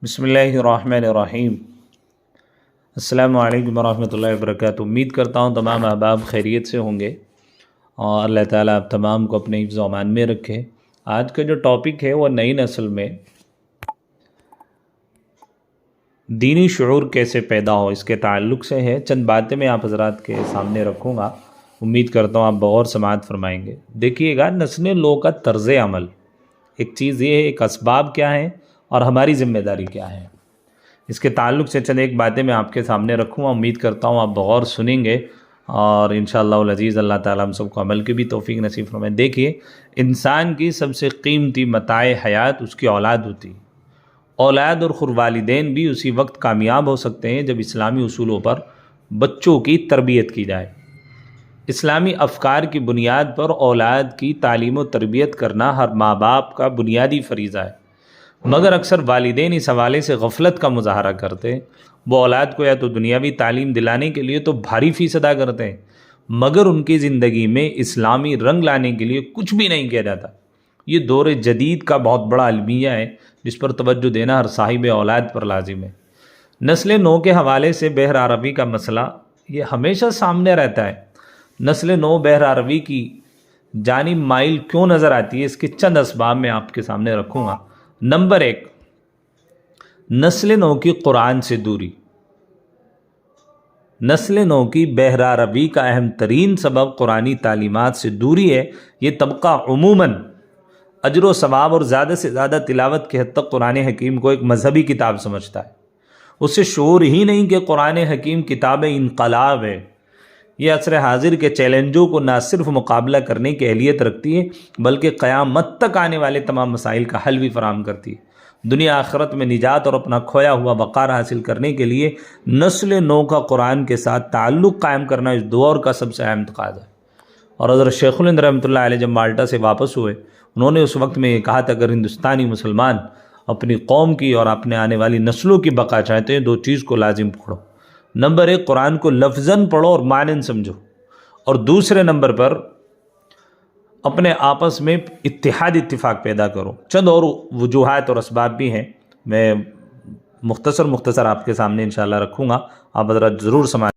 بسم اللہ الرحمن الرحیم۔ السلام علیکم ورحمۃ اللہ وبرکاتہ۔ امید کرتا ہوں تمام احباب خیریت سے ہوں گے اور اللہ تعالیٰ آپ تمام کو اپنے حفظ و امان میں رکھے۔ آج کا جو ٹاپک ہے وہ نئی نسل میں دینی شعور کیسے پیدا ہو، اس کے تعلق سے ہے۔ چند باتیں میں آپ حضرات کے سامنے رکھوں گا، امید کرتا ہوں آپ بغور سماعت فرمائیں گے۔ دیکھیے گا، نسلیں لوگوں کا طرز عمل، ایک چیز یہ ہے، ایک اسباب کیا ہیں اور ہماری ذمہ داری کیا ہے، اس کے تعلق سے چند ایک باتیں میں آپ کے سامنے رکھوں گا۔ امید کرتا ہوں آپ بغور سنیں گے اور انشاءاللہ العزیز اللہ تعالیٰ ہم سب کو عمل کی بھی توفیق نصیب فرمائے۔ دیکھیے، انسان کی سب سے قیمتی متاع حیات اس کی اولاد ہوتی ہے۔ اولاد اور خود والدین بھی اسی وقت کامیاب ہو سکتے ہیں جب اسلامی اصولوں پر بچوں کی تربیت کی جائے۔ اسلامی افکار کی بنیاد پر اولاد کی تعلیم و تربیت کرنا ہر ماں باپ کا بنیادی فریضہ ہے، مگر اکثر والدین اس حوالے سے غفلت کا مظاہرہ کرتے ہیں۔ وہ اولاد کو یا تو دنیاوی تعلیم دلانے کے لیے تو بھاری فیس ادا کرتے ہیں، مگر ان کی زندگی میں اسلامی رنگ لانے کے لیے کچھ بھی نہیں کیا جاتا۔ یہ دور جدید کا بہت بڑا المیہ ہے جس پر توجہ دینا ہر صاحب اولاد پر لازم ہے۔ نسل نو کے حوالے سے بحر عربی کا مسئلہ یہ ہمیشہ سامنے رہتا ہے۔ نسل نو بحر عربی کی جانب مائل کیوں نظر آتی ہے، اس کے چند اسباب میں آپ کے سامنے رکھوں گا۔ نمبر 1، نسل نو کی قرآن سے دوری۔ نسل نو کی بحر عربی کا اہم ترین سبب قرآنی تعلیمات سے دوری ہے۔ یہ طبقہ عموماً اجر و ثواب اور زیادہ سے زیادہ تلاوت کے حد تک قرآن حکیم کو ایک مذہبی کتاب سمجھتا ہے۔ اسے شعور ہی نہیں کہ قرآن حکیم کتاب انقلاب ہے۔ یہ عصر حاضر کے چیلنجوں کو نہ صرف مقابلہ کرنے کی اہلیت رکھتی ہے بلکہ قیامت تک آنے والے تمام مسائل کا حل بھی فراہم کرتی ہے۔ دنیا آخرت میں نجات اور اپنا کھویا ہوا وقار حاصل کرنے کے لیے نسل نو کا قرآن کے ساتھ تعلق قائم کرنا اس دور کا سب سے اہم تقاضا ہے۔ اور حضرت شیخ الہند رحمۃ اللہ علیہ جب مالٹا سے واپس ہوئے، انہوں نے اس وقت میں یہ کہا تھا، اگر ہندوستانی مسلمان اپنی قوم کی اور اپنے آنے والی نسلوں کی بقا چاہتے ہیں، دو چیز کو لازم پڑھو۔ نمبر 1، قرآن کو لفظاً پڑھو اور معنن سمجھو، اور دوسرے نمبر پر اپنے آپس میں اتفاق پیدا کرو۔ چند اور وجوہات اور اسباب بھی ہیں، میں مختصر آپ کے سامنے انشاءاللہ رکھوں گا، آپ حضرات ضرور سماعت